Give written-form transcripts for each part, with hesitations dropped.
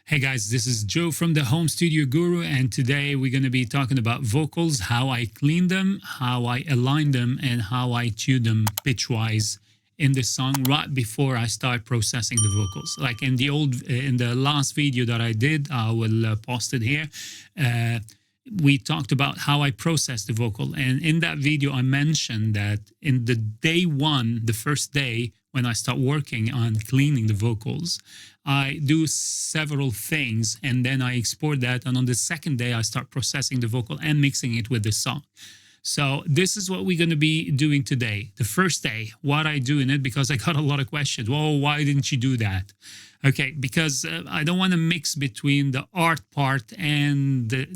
Hey guys, this is Joe from the Home Studio Guru, and today we're going to be talking about vocals, how I clean them, how I align them, and how I tune them pitch wise in the song right before I start processing the vocals. Like in the last video that I did, I will post it here. We talked about how I process the vocal, and in that video, I mentioned that in the day one, the first day when I start working on cleaning the vocals, I do several things and then I export that. And on the second day, I start processing the vocal and mixing it with the song. So this is what we're going to be doing today. The first day, what I do in it, because I got a lot of questions. Well, why didn't you do that? Okay, because I don't want to mix between the art part and the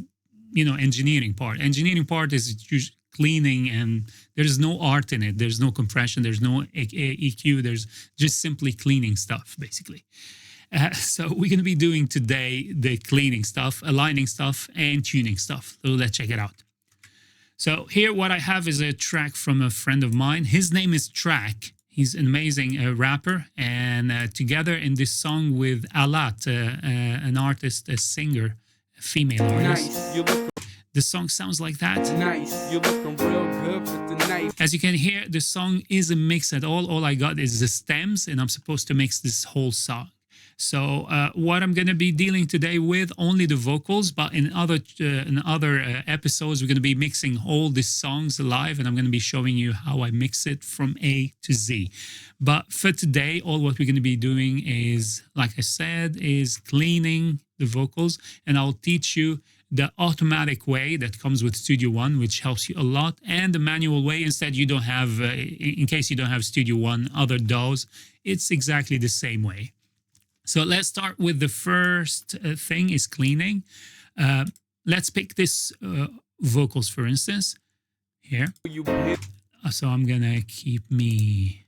engineering part. Engineering part is cleaning, and there's no art in it. There's no compression. There's no EQ. There's just simply cleaning stuff, basically. So we're going to be doing today the cleaning stuff, aligning stuff, and tuning stuff. So let's check it out. So here what I have is a track from a friend of mine. His name is Track. He's an amazing rapper. And together in this song with Alat, an artist, a singer, a female artist. Nice. The song sounds like that. Nice. You're looking real good with the knife. As you can hear, the song is a mix at all. All I got is the stems, and I'm supposed to mix this whole song. So what I'm going to be dealing today with only the vocals, but in other episodes, we're going to be mixing all these songs live, and I'm going to be showing you how I mix it from A to Z. But for today, all what we're going to be doing is, like I said, is cleaning the vocals, and I'll teach you the automatic way that comes with Studio One, which helps you a lot, and the manual way. Instead, you don't have, in case you don't have Studio One, other DAWs, it's exactly the same way. So let's start with the first thing is cleaning. Let's pick this vocals, for instance, here. So I'm gonna keep me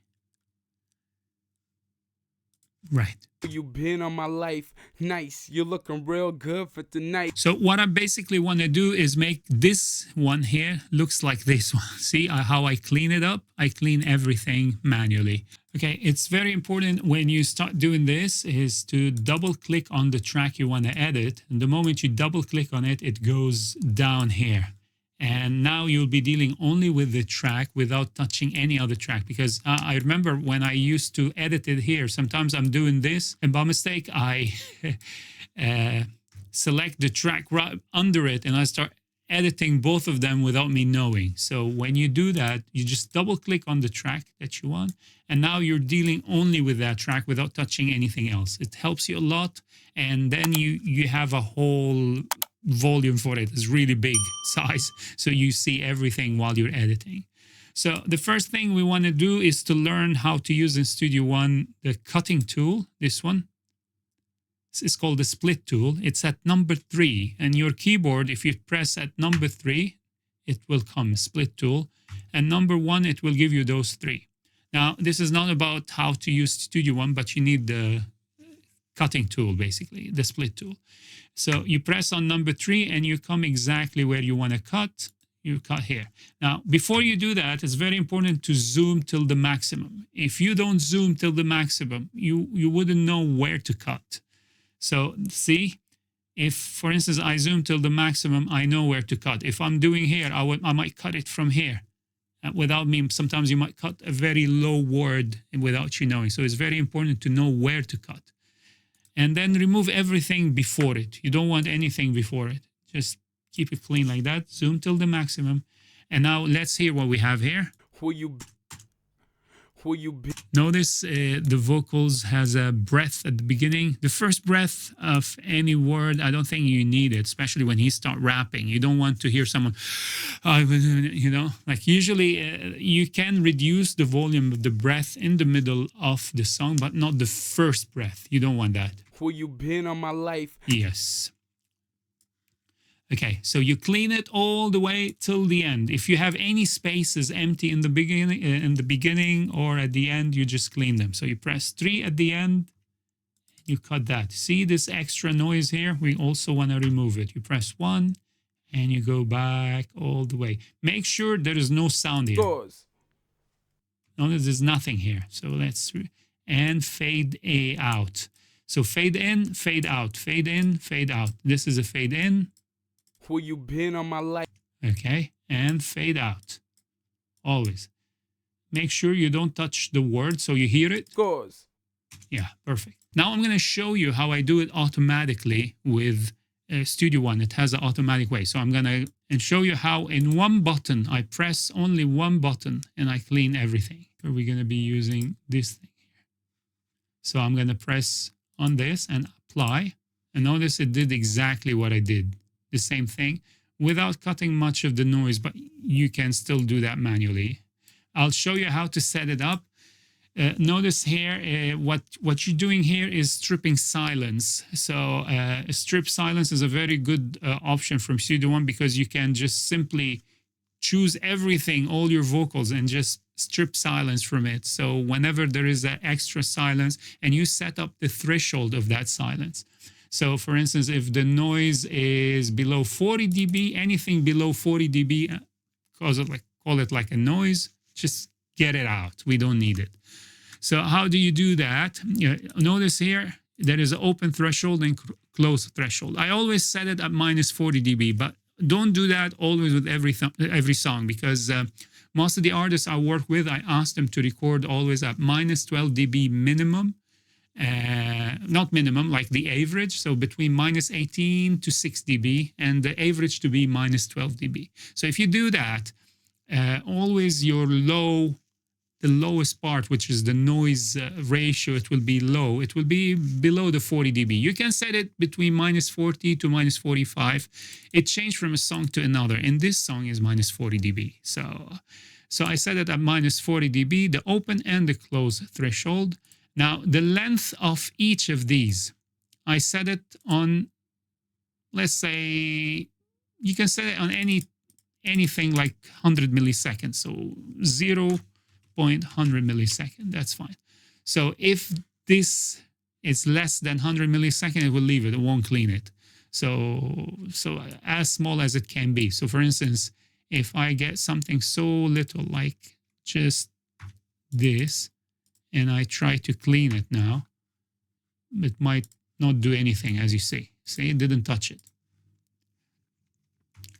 right. You been on my life, nice. You're looking real good for tonight. So what I basically want to do is make this one here looks like this one. See how I clean it up? I clean everything manually. Okay, it's very important when you start doing this is to double click on the track you want to edit. And the moment you double click on it, it goes down here. And now you'll be dealing only with the track without touching any other track. Because I remember when I used to edit it here, sometimes I'm doing this, and by mistake, I select the track right under it, and I start editing both of them without me knowing. So when you do that, you just double click on the track that you want, and now you're dealing only with that track without touching anything else. It helps you a lot, and then you have a whole volume for it. It's really big size, so you see everything while you're editing. So the first thing we want to do is to learn how to use in Studio One the cutting tool. This one, it's called the split tool. It's at number 3, and your keyboard, if you press at number 3, it will come split tool, and number 1, it will give you those 3. Now this is not about how to use Studio One, but you need the cutting tool, basically the split tool. So you press on number 3 and you come exactly where you want to cut. You cut here. Now, before you do that, it's very important to zoom till the maximum. If you don't zoom till the maximum, you wouldn't know where to cut. So see, if, for instance, I zoom till the maximum, I know where to cut. If I'm doing here, I might cut it from here. Without me, sometimes you might cut a very low word without you knowing. So it's very important to know where to cut. And then remove everything before it. You don't want anything before it. Just keep it clean like that. Zoom till the maximum. And now let's hear what we have here. Notice the vocals has a breath at the beginning. The first breath of any word, I don't think you need it, especially when he start rapping. You don't want to hear someone, like usually you can reduce the volume of the breath in the middle of the song, but not the first breath. You don't want that. Who you been on my life? Yes. Okay, so you clean it all the way till the end. If you have any spaces empty in the beginning or at the end, you just clean them. So you press 3 at the end, you cut that. See this extra noise here? We also want to remove it. You press 1 and you go back all the way. Make sure there is no sound here. Notice there's nothing here. So let's and fade A out. So fade in, fade out, fade in, fade out. This is a fade in. Where you been on my life? Okay, and fade out. Always. Make sure you don't touch the word so you hear it. Scores. Yeah, perfect. Now I'm going to show you how I do it automatically with Studio One. It has an automatic way. So I'm going to show you how in one button, I press only one button and I clean everything. So we're going to be using this thing here. So I'm going to press on this and apply. And notice it did exactly what I did. The same thing without cutting much of the noise, but you can still do that manually. I'll show you how to set it up. Notice here, what you're doing here is stripping silence. So strip silence is a very good option from Studio One because you can just simply choose everything, all your vocals, and just strip silence from it. So whenever there is that extra silence, and you set up the threshold of that silence. So for instance, if the noise is below 40 dB, anything below 40 dB, call it like a noise, just get it out. We don't need it. So how do you do that? Notice here, there is an open threshold and closed threshold. I always set it at minus 40 dB, but don't do that always with every song because most of the artists I work with, I ask them to record always at minus 12 dB minimum. Not minimum, like the average. So between minus 18 to 6 dB and the average to be minus 12 dB. So if you do that, always your the lowest part, which is the noise ratio, it will be low. It will be below the 40 dB. You can set it between minus 40 to minus 45. It changed from a song to another. And this song is minus 40 dB. So I set it at minus 40 dB, the open and the close threshold. Now, the length of each of these, I set it on, let's say, you can set it on anything like 100 milliseconds. So 0.100 millisecond, that's fine. So if this is less than 100 milliseconds, it will leave it, it won't clean it. So as small as it can be. So for instance, if I get something so little like just this, and I try to clean it now, it might not do anything, as you see. See, it didn't touch it.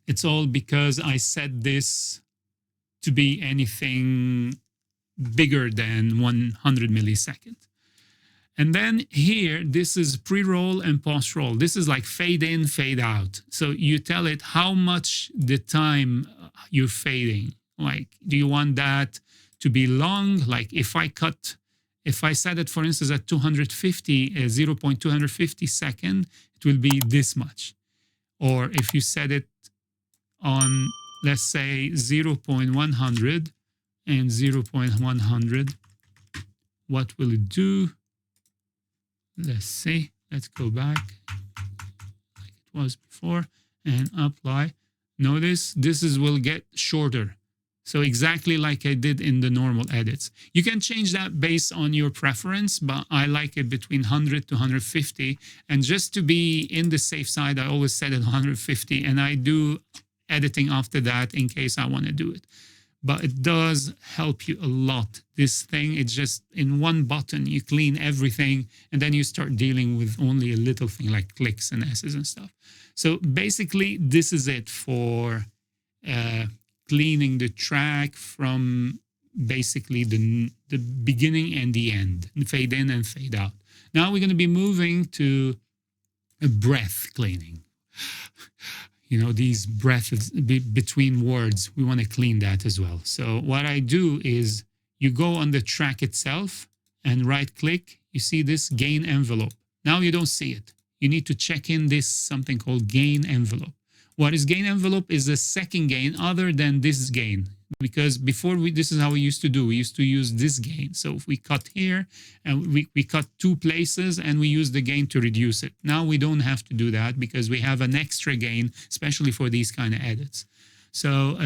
It's all because I set this to be anything bigger than 100 milliseconds. And then here, this is pre-roll and post-roll. This is like fade in, fade out. So you tell it how much the time you're fading. Like, do you want that to be long? Like if I set it, for instance, at 0.250 second, it will be this much. Or if you set it on, let's say, 0.100 and 0.100, what will it do? Let's see. Let's go back like it was before and apply. Notice this will get shorter. So exactly like I did in the normal edits. You can change that based on your preference, but I like it between 100 to 150. And just to be in the safe side, I always set it 150. And I do editing after that in case I want to do it. But it does help you a lot. This thing, it's just in one button, you clean everything. And then you start dealing with only a little thing like clicks and S's and stuff. So basically, this is it for cleaning the track from basically the beginning and the end, fade in and fade out. Now we're going to be moving to a breath cleaning. You know, these breaths between words, we want to clean that as well. So what I do is you go on the track itself and right click, you see this gain envelope. Now you don't see it. You need to check in this something called gain envelope. What is gain envelope is the second gain other than this gain. Because before this is how we used to do. We used to use this gain. So if we cut here and we cut two places and we use the gain to reduce it. Now we don't have to do that because we have an extra gain, especially for these kind of edits. So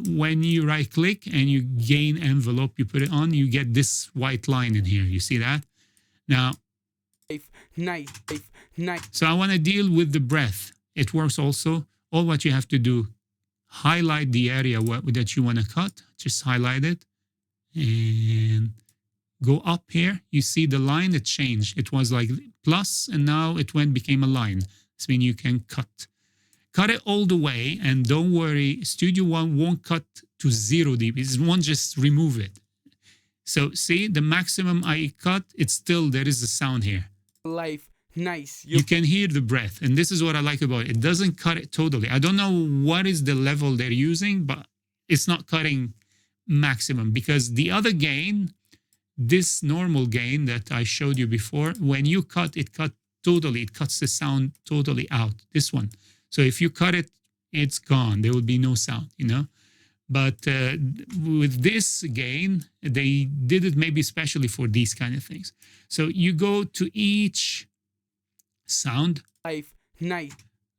when you right click and you gain envelope, you put it on, you get this white line in here. You see that? Now, nice. So I want to deal with the breath. It works also. All what you have to do, highlight the area that you want to cut. Just highlight it and go up here, you see the line, it changed. It was like plus, and now it became a line. This means you can cut it all the way, and don't worry, Studio One won't cut to 0 dB. It won't just remove it. So see, the maximum I cut, it's still, there is a sound here. Life nice. You can hear the breath, and this is what I like about it. It doesn't cut it totally. I don't know what is the level they're using, but it's not cutting maximum, because the other gain, this normal gain that I showed you before, when you cut, it totally, it cuts the sound totally out, this one. So if you cut it, it's gone. There will be no sound, you know. But with this gain, they did it maybe especially for these kind of things. So you go to each sound. Life nice.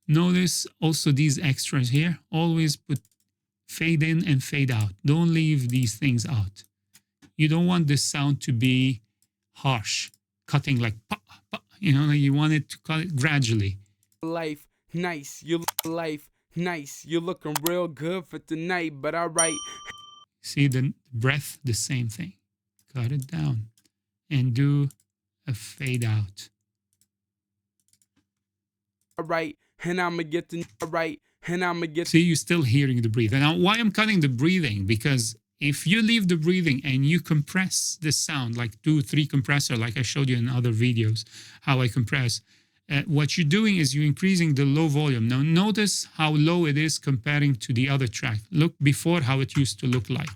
Notice also these extras here. Always put fade in and fade out. Don't leave these things out. You don't want this sound to be harsh, cutting like, you know, you want it to cut it gradually. Life nice. You life nice. You're looking real good for tonight, but all right. See the breath, the same thing. Cut it down and do a fade out. All right, and I'ma get the all right, and I'ma get. See, you're still hearing the breathing. Now, why I'm cutting the breathing? Because if you leave the breathing and you compress the sound, like 2-3 compressor, like I showed you in other videos, how I compress, what you're doing is you're increasing the low volume. Now, notice how low it is comparing to the other track. Look before how it used to look like.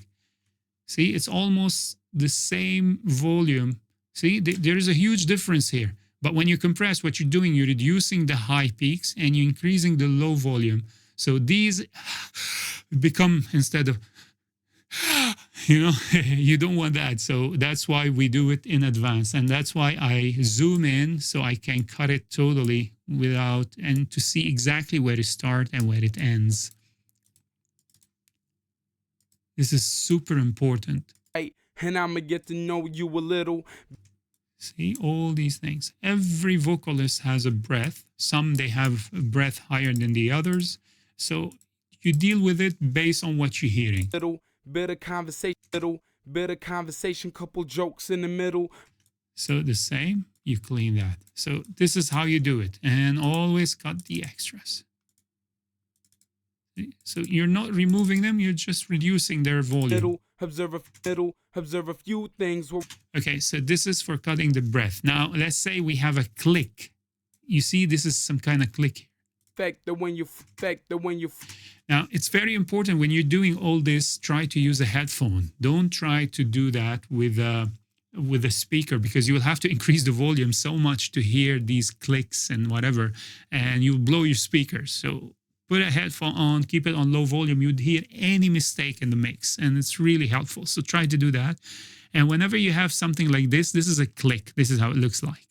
See, it's almost the same volume. See, there is a huge difference here. But when you compress, what you're doing, you're reducing the high peaks and you're increasing the low volume. So these become, instead of, you know, you don't want that. So that's why we do it in advance. And that's why I zoom in so I can cut it totally without, and to see exactly where it starts and where it ends. This is super important. And I'ma get to know you a little. See, all these things. Every vocalist has a breath. Some, they have a breath higher than the others. So you deal with it based on what you're hearing. Little bit of conversation, couple jokes in the middle. So the same, you clean that. So this is how you do it. And always cut the extras. So you're not removing them, you're just reducing their volume. Observe a few things. Okay, so this is for cutting the breath. Now, let's say we have a click. You see, this is some kind of click. Now, it's very important when you're doing all this, try to use a headphone. Don't try to do that with a speaker, because you will have to increase the volume so much to hear these clicks and whatever, and you'll blow your speakers. So put a headphone on, keep it on low volume. You'd hear any mistake in the mix, and it's really helpful. So try to do that. And whenever you have something like this is a click. This is how it looks like.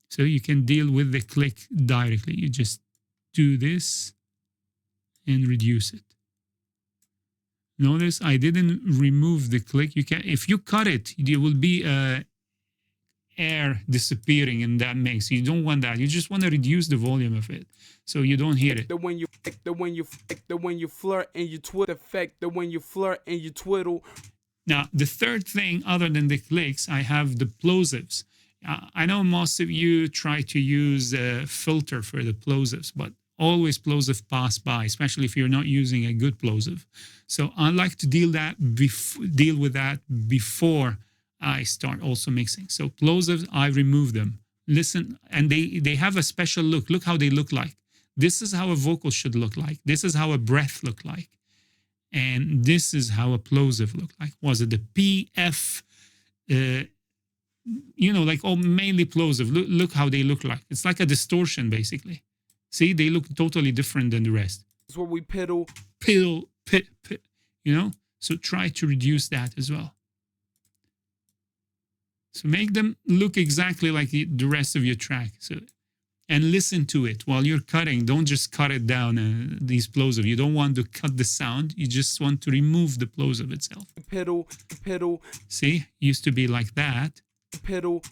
So you can deal with the click directly. You just do this and reduce it. Notice I didn't remove the click. You can, if you cut it, there will be air disappearing in that mix. You don't want that. You just want to reduce the volume of it so you don't hear it. When you flirt and you twiddle. Now, the third thing, other than the clicks, I have the plosives. I know most of you try to use a filter for the plosives, but always plosive pass by, especially if you're not using a good plosive. So I like to deal with that before I start also mixing. So plosives, I remove them. Listen, and they have a special look. Look how they look like. This is how a vocal should look like. This is how a breath look like. And this is how a plosive look like. Was it the PF, you know, like mainly plosive. Look how they look like. It's like a distortion, basically. See, they look totally different than the rest. That's what we piddle, you know? So try to reduce that as well. So make them look exactly like the rest of your track. So, and listen to it while you're cutting. Don't just cut it down, these plosive. You don't want to cut the sound. You just want to remove the plosive itself. Piddle. See, used to be like that. Piddle.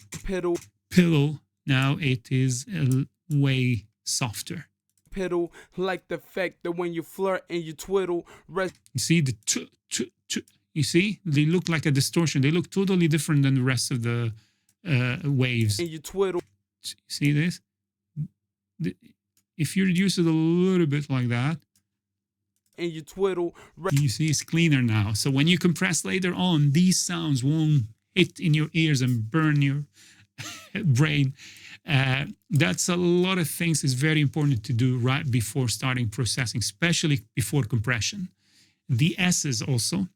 Now it is way softer. Like the fact that when you flirt and you twiddle. You see the You see, they look like a distortion. They look totally different than the rest of the waves. And you twiddle. See this? If you reduce it a little bit like that, and you twiddle. You see it's cleaner now. So when you compress later on, these sounds won't hit in your ears and burn your brain. That's a lot of things. It's very important to do right before starting processing, especially before compression. The S's also.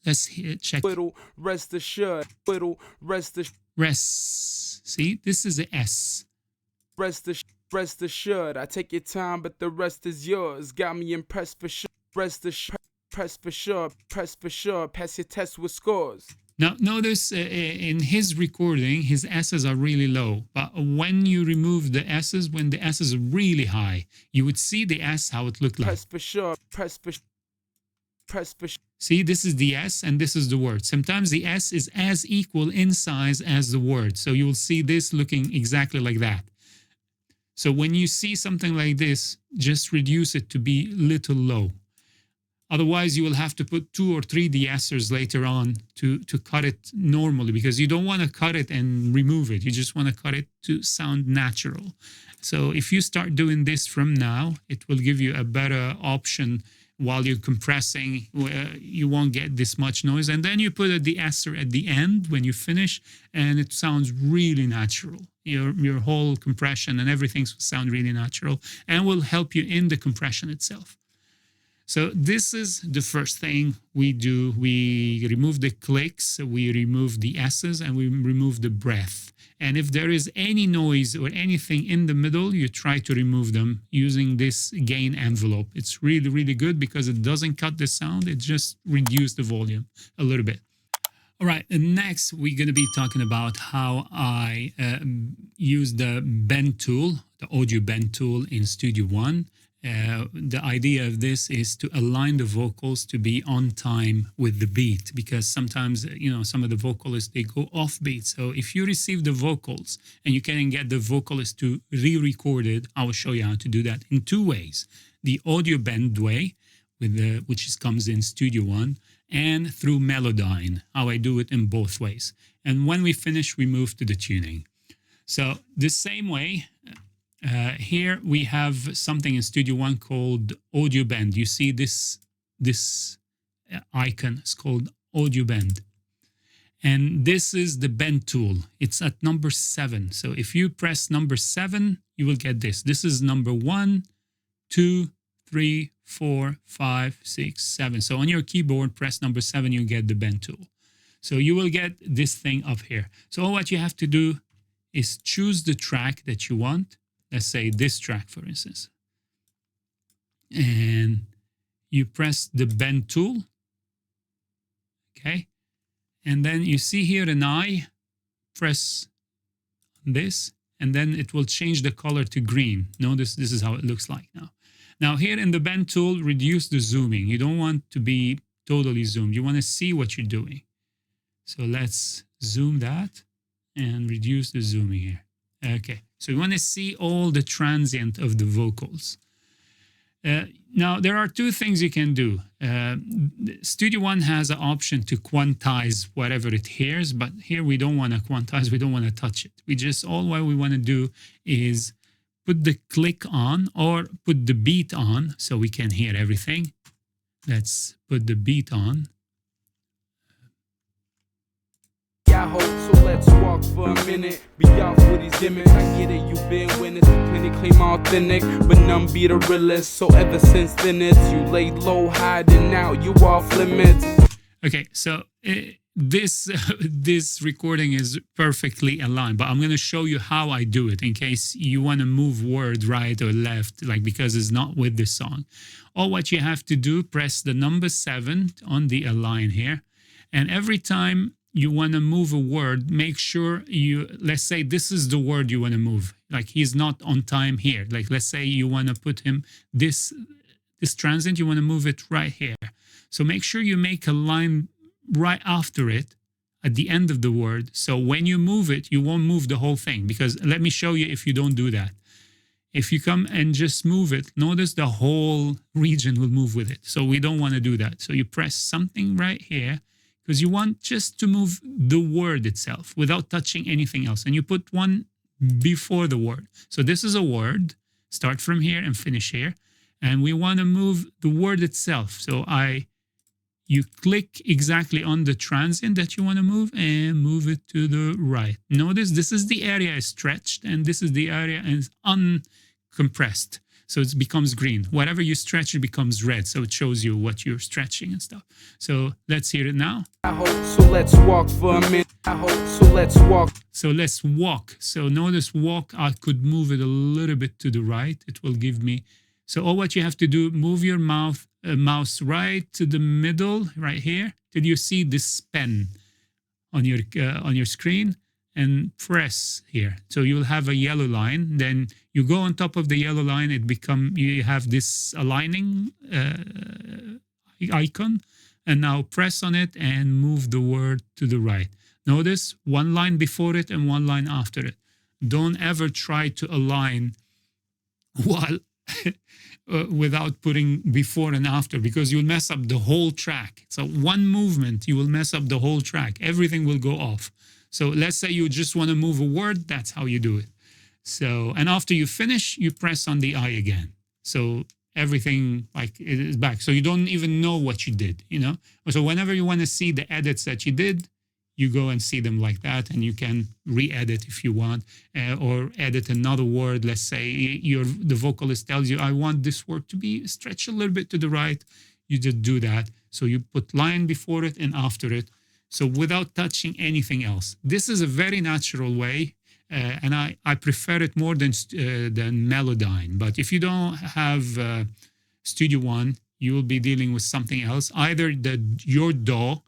Let's check. Twiddle, rest assured. Twiddle, rest assured. Rest. See, this is the S. Rest assured. I take your time, but the rest is yours. Got me impressed for sure. Rest assured. Press for sure. Press for sure. Pass your test with scores. Now, notice in his recording, his S's are really low. But when you remove the S's, when the S's are really high, you would see the S, how it looked like. Press for sure. Press for sure. See, this is the S and this is the word. Sometimes the S is as equal in size as the word. So you will see this looking exactly like that. So when you see something like this, just reduce it to be little low. Otherwise, you will have to put 2 or 3 de-essers later on to cut it normally, because you don't want to cut it and remove it. You just want to cut it to sound natural. So if you start doing this from now, it will give you a better option while you're compressing. You won't get this much noise. And then you put a de-esser at the end when you finish, and it sounds really natural. Your whole compression and everything will sound really natural and will help you in the compression itself. So this is the first thing we do. We remove the clicks, we remove the S's, and we remove the breath. And if there is any noise or anything in the middle, you try to remove them using this gain envelope. It's really, really good because it doesn't cut the sound. It just reduces the volume a little bit. All right, and next we're going to be talking about how I use the bend tool, the audio bend tool in Studio One. The idea of this is to align the vocals to be on time with the beat, because sometimes, some of the vocalists, they go off beat. So if you receive the vocals and you can get the vocalist to re-record it, I will show you how to do that in 2 ways. The audio bend way, which comes in Studio One, and through Melodyne, how I do it in both ways. And when we finish, we move to the tuning. So the same way, here we have something in Studio One called Audio Bend. You see this icon. It's called Audio Bend. And this is the bend tool. It's at number 7. So if you press number 7, you will get this. This is number 1, 2, 3, 4, 5, 6, 7. So on your keyboard, press number 7, you get the bend tool. So you will get this thing up here. So all what you have to do is choose the track that you want. Let's say this track, for instance. And you press the bend tool. Okay. And then you see here an eye. Press this, and then it will change the color to green. Notice this is how it looks like now. Now here in the bend tool, reduce the zooming. You don't want to be totally zoomed. You want to see what you're doing. So let's zoom that and reduce the zooming here. Okay, so you want to see all the transient of the vocals. Now, there are 2 things you can do. Studio One has an option to quantize whatever it hears, but here we don't want to quantize, we don't want to touch it. All what we want to do is put the click on or put the beat on so we can hear everything. Let's put the beat on. I hope so. Let's walk for a minute. Be off with these gimmicks. I get it, you've been witness to plenty claim authentic, but none be the realest. So ever since then, it's you laid low, hiding out. You off limits. Okay, so this recording is perfectly aligned, but I'm going to show you how I do it in case you want to move word right or left, because it's not with the song. All what you have to do, press the number 7 on the align here, and every time you want to move a word, make sure let's say this is the word you want to move. Like he's not on time here. Like let's say you want to put him this transient, you want to move it right here. So make sure you make a line right after it at the end of the word. So when you move it, you won't move the whole thing, because let me show you if you don't do that. If you come and just move it, notice the whole region will move with it. So we don't want to do that. So you press something right here because you want just to move the word itself without touching anything else. And you put one before the word. So this is a word. Start from here and finish here. And we want to move the word itself. So you click exactly on the transient that you want to move and move it to the right. Notice this is the area is stretched and this is the area is uncompressed. So it becomes green. Whatever you stretch, it becomes red. So it shows you what you're stretching and stuff. So let's hear it now. So let's walk for a minute. So let's walk. So let's walk. So notice walk, I could move it a little bit to the right. It will give me. So all what you have to do, move your mouse right to the middle, right here, till you see this pen on your screen, and press here. So you'll have a yellow line. Then you go on top of the yellow line. You have this aligning icon, and now press on it and move the word to the right. Notice one line before it and one line after it. Don't ever try to align while without putting before and after, because you'll mess up the whole track. So one movement, you will mess up the whole track. Everything will go off. So let's say you just want to move a word, that's how you do it. So, and after you finish, you press on the I again. So everything like it is back. So you don't even know what you did, you know? So whenever you want to see the edits that you did, you go and see them like that, and you can re-edit if you want, or edit another word. Let's say the vocalist tells you, I want this word to be stretched a little bit to the right. You just do that. So you put line before it and after it. So without touching anything else. This is a very natural way, and I prefer it more than Melodyne. But if you don't have Studio One, you will be dealing with something else. Either your DAW.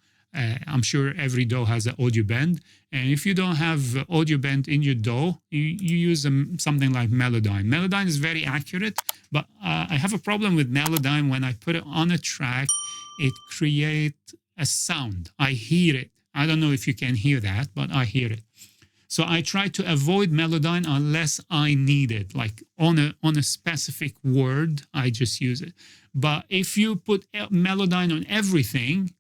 I'm sure every DAW has an audio bend. And if you don't have audio bend in your DAW, you use something like Melodyne. Melodyne is very accurate, but I have a problem with Melodyne. When I put it on a track, it creates a sound. I hear it. I don't know if you can hear that, but I hear it. So I try to avoid Melodyne unless I need it. Like on a specific word, I just use it. But if you put Melodyne on everything,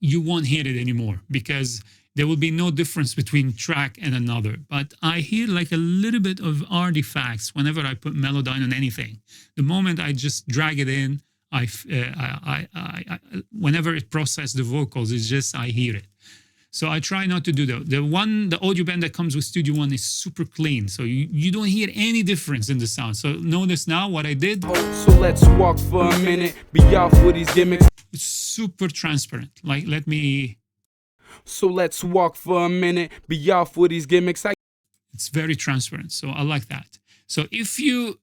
you won't hear it anymore, because there will be no difference between track and another. But I hear like a little bit of artifacts whenever I put Melodyne on anything. The moment I just drag it in, whenever it processes the vocals, it's just I hear it. So I try not to do that. The audio band that comes with Studio One is super clean, so you don't hear any difference in the sound. So notice now what I did. So let's walk for a minute, be off with these gimmicks. It's super transparent. Like, let me. So let's walk for a minute, be off with these gimmicks. It's very transparent, so I like that. So if you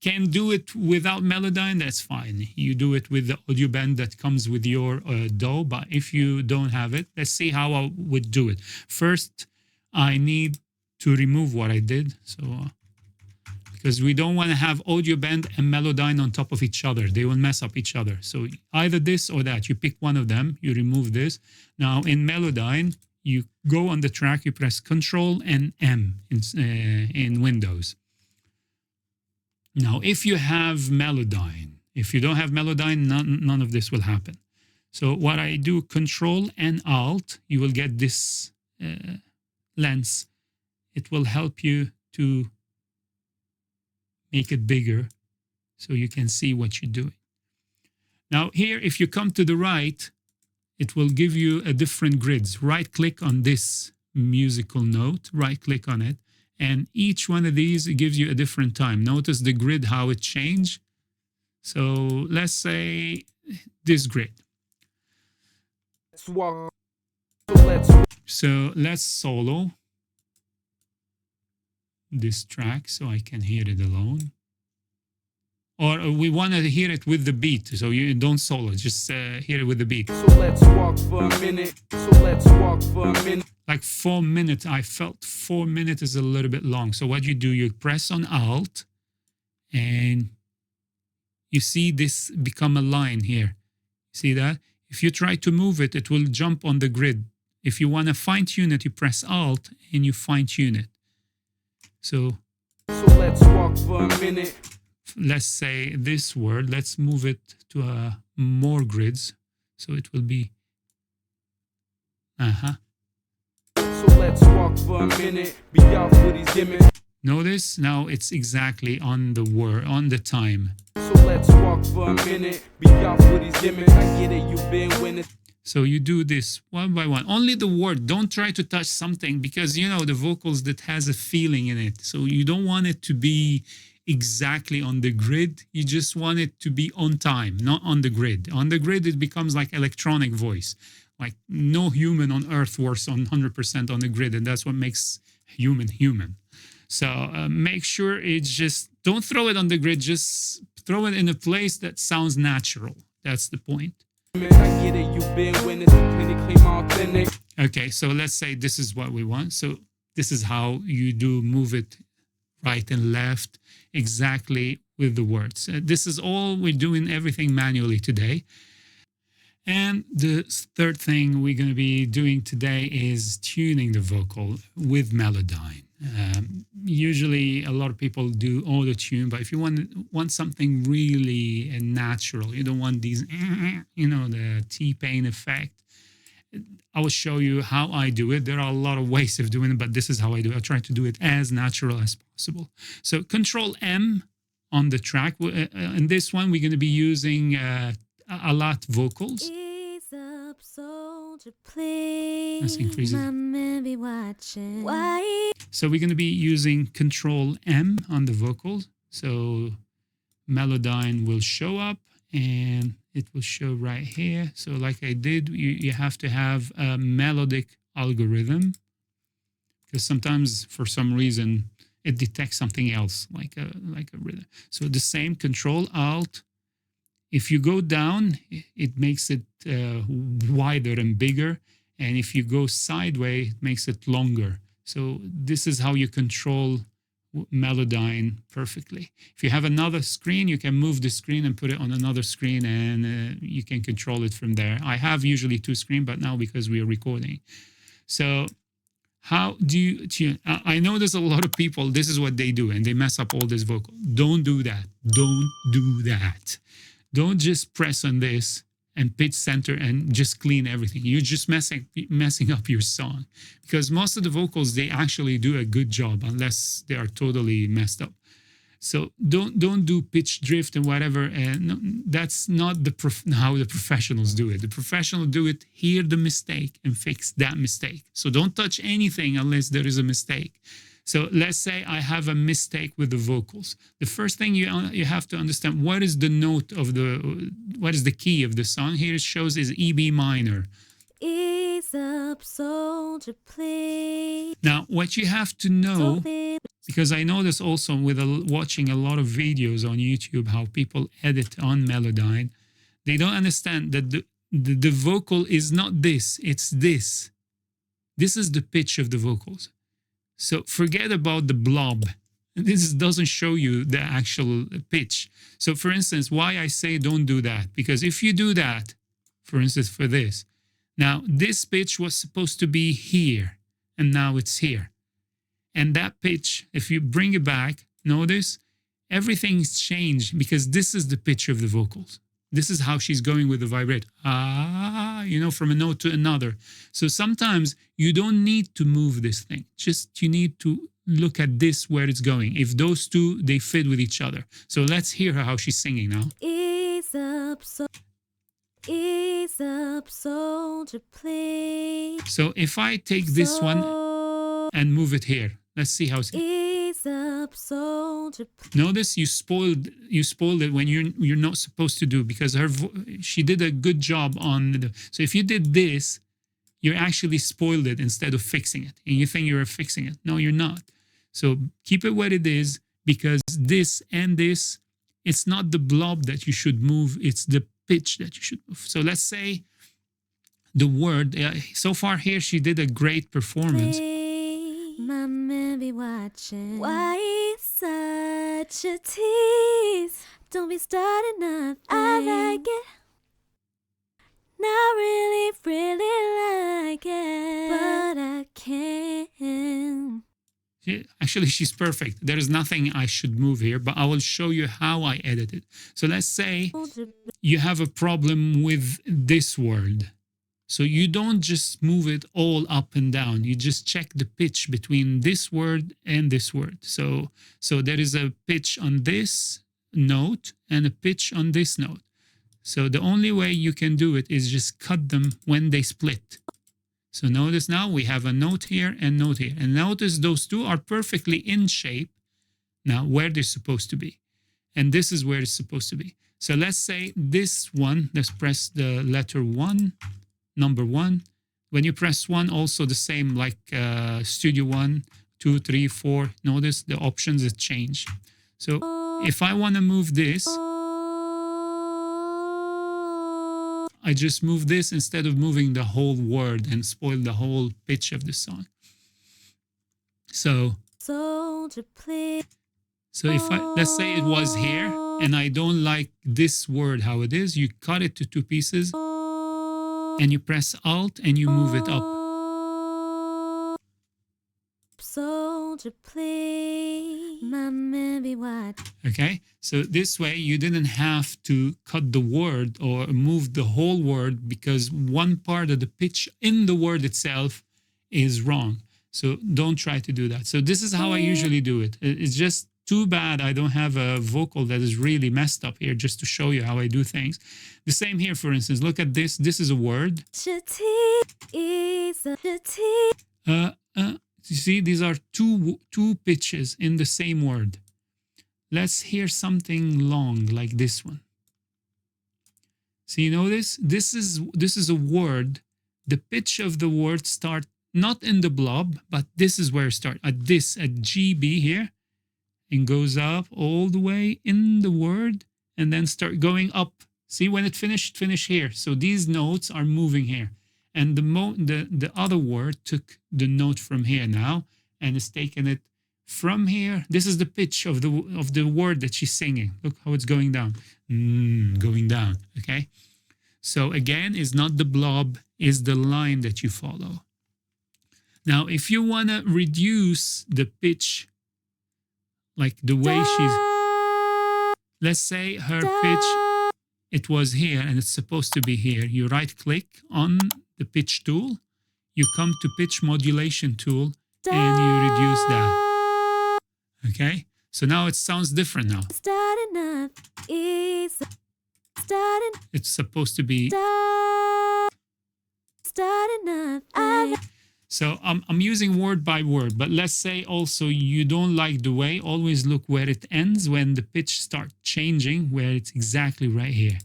can do it without Melodyne, that's fine. You do it with the audio band that comes with your DAW, but if you don't have it, let's see how I would do it. First, I need to remove what I did. So, because we don't want to have audio band and Melodyne on top of each other. They will mess up each other. So either this or that. You pick one of them, you remove this. Now in Melodyne, you go on the track, you press Control and M in Windows. Now, if you have Melodyne, if you don't have Melodyne, none of this will happen. So what I do, Control and Alt, you will get this lens. It will help you to make it bigger so you can see what you're doing. Now here, if you come to the right, it will give you a different grids. Right click on this musical note, right click on it, and each one of these gives you a different time. Notice the grid, how it changed. So let's say this grid. So let's solo this track so I can hear it alone. Or we want to hear it with the beat, so you don't solo, just hear it with the beat. So let's walk for a minute. So let's walk for a minute. Like 4 minutes, I felt 4 minutes is a little bit long. So what you do, you press on Alt, and you see this become a line here. See that? If you try to move it, it will jump on the grid. If you want to fine tune it, you press Alt and you fine tune it. So So let's walk for a minute. Let's say this word, let's move it to more grids. So it will be, So let's walk for a minute. Be off with these gimmicks. Notice now it's exactly on the word, on the time. So let's walk for a minute. Be off with these gimmicks. I get it, you've been winning. So you do this one by one. Only the word. Don't try to touch something because, you know, the vocals that has a feeling in it. So you don't want it to be exactly on the grid. You just want it to be on time, not on the grid. On the grid, it becomes like electronic voice. Like no human on earth works on 100% on the grid. And that's what makes human human. So make sure it's just, don't throw it on the grid. Just throw it in a place that sounds natural. That's the point. I get it, you've been winning. Clinically authentic. Okay, so let's say this is what we want. So this is how you do move it right and left exactly with the words. This is all we're doing, everything manually today. And the third thing we're going to be doing today is tuning the vocal with Melodyne. Usually a lot of people do auto tune, but if you want something really natural, you don't want these, you know, the T-Pain effect. I will show you how I do it. There are a lot of ways of doing it, but this is how I do it. I try to do it as natural as possible. So Control M on the track. In this one, we're going to be using a lot vocals. Ease up, soldier, please. Let's increase it. My man be watching. Why? So we're going to be using Control M on the vocals. So Melodyne will show up and it will show right here. So like I did, you have to have a melodic algorithm because sometimes for some reason it detects something else like a rhythm. So the same Control Alt. If you go down, it makes it wider and bigger. And if you go sideways, it makes it longer. So this is how you control Melodyne perfectly. If you have another screen, you can move the screen and put it on another screen and you can control it from there. I have usually two screens, but now because we are recording. So how do you tune? I know there's a lot of people, this is what they do and they mess up all this vocal. Don't do that. Don't do that. Don't just press on this and pitch center and just clean everything. You're just messing up your song because most of the vocals, they actually do a good job unless they are totally messed up. So don't do pitch drift and whatever. And no, that's not how the professionals do it. The professionals do it, hear the mistake and fix that mistake. So don't touch anything unless there is a mistake. So let's say I have a mistake with the vocals. The first thing you have to understand, what is the note of what is the key of the song? Here it shows is E B minor. Ease up, soldier, please. Now, what you have to know, because I know this also with watching a lot of videos on YouTube, how people edit on Melodyne, they don't understand that the vocal is not this, it's this. This is the pitch of the vocals. So forget about the blob. This doesn't show you the actual pitch. So for instance, why I say don't do that? Because if you do that, for instance, for this, now this pitch was supposed to be here and now it's here. And that pitch, if you bring it back, notice everything's changed because this is the pitch of the vocals. This is how she's going with the vibrato. You know, from a note to another. So sometimes you don't need to move this thing. Just you need to look at this where it's going. If those two, they fit with each other. So let's hear her how she's singing now. Ease up, soldier, please. So if I take this one and move it here, let's see how it's. Ease up, soldier. Notice you spoiled it when you're not supposed to do because she did a good job on so if you did this, you actually spoiled it instead of fixing it, and you think you're fixing it. No, you're not. So keep it where it is because this and this, it's not the blob that you should move, it's the pitch that you should move. So let's say the word. So far here, she did a great performance. My man be watching. Why such a tease? Don't be starting nothing. I like it. Not really, really like it. But I can't. Actually, she's perfect. There is nothing I should move here, but I will show you how I edit it. So let's say you have a problem with this word. So you don't just move it all up and down. You just check the pitch between this word and this word. So there is a pitch on this note and a pitch on this note. So the only way you can do it is just cut them when they split. So notice now we have a note here and note here. And notice those two are perfectly in shape now where they're supposed to be. And this is where it's supposed to be. So let's say this one, let's press the letter 1, number 1. When you press 1, also the same like Studio One, 2, 3, 4. Notice the options that change. So if I want to move this, I just move this instead of moving the whole word and spoil the whole pitch of the song. So if let's say it was here and I don't like this word how it is, you cut it to 2 pieces and you press Alt and you move it up. Soldier, play, Mama be watch. Okay, so this way you didn't have to cut the word or move the whole word because one part of the pitch in the word itself is wrong. So don't try to do that. So this is how I usually do it. It's just too bad I don't have a vocal that is really messed up here just to show you how I do things. The same here, for instance. Look at this. This is a word. You see, these are two pitches in the same word. Let's hear something long like this one. See, notice this is a word. The pitch of the word starts not in the blob, but this is where it starts at GB here, and goes up all the way in the word, and then start going up. See, when it finished, finish here. So these notes are moving here. And the other word took the note from here now and is taking it from here. This is the pitch of the word that she's singing. Look how it's going down. Going down, okay? So again, it's not the blob, it's the line that you follow. Now, if you want to reduce the pitch, like the way let's say her pitch, it was here and it's supposed to be here. You right click on the pitch tool, you come to pitch modulation tool and you reduce that. Okay, so now it sounds different now. It's supposed to be. So I'm using word by word, but let's say also you don't like the way, always look where it ends when the pitch starts changing, where it's exactly right here.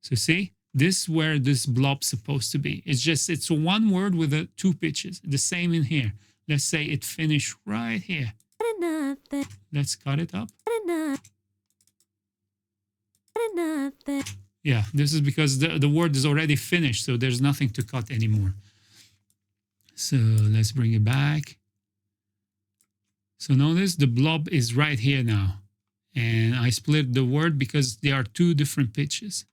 So see? This where this blob's supposed to be. It's one word with 2 pitches. The same in here. Let's say it finished right here. Let's cut it up. Yeah, this is because the word is already finished, so there's nothing to cut anymore. So let's bring it back. So notice the blob is right here now. And I split the word because there are 2 different pitches.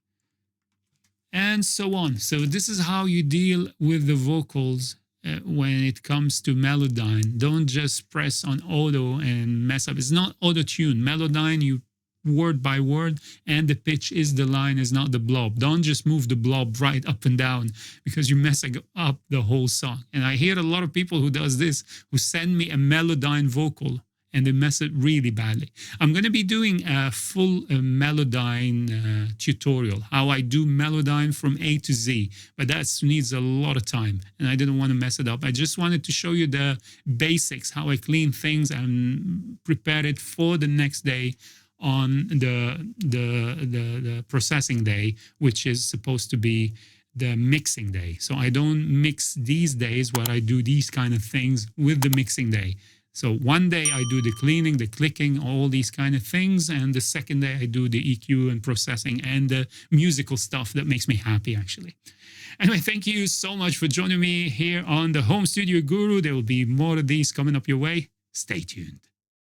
And so on. So this is how you deal with the vocals when it comes to Melodyne. Don't just press on auto and mess up. It's not auto-tune. Melodyne, you word by word, and the pitch is the line, is not the blob. Don't just move the blob right up and down because you're messing up the whole song. And I hear a lot of people who does this, who send me a Melodyne vocal and they mess it really badly. I'm going to be doing a full Melodyne tutorial, how I do Melodyne from A to Z, but that needs a lot of time and I didn't want to mess it up. I just wanted to show you the basics, how I clean things and prepare it for the next day on the processing day, which is supposed to be the mixing day. So I don't mix these days where I do these kind of things with the mixing day. So one day I do the cleaning, the clicking, all these kind of things. And the second day I do the EQ and processing and the musical stuff that makes me happy, actually. Anyway, thank you so much for joining me here on the Home Studio Guru. There will be more of these coming up your way. Stay tuned.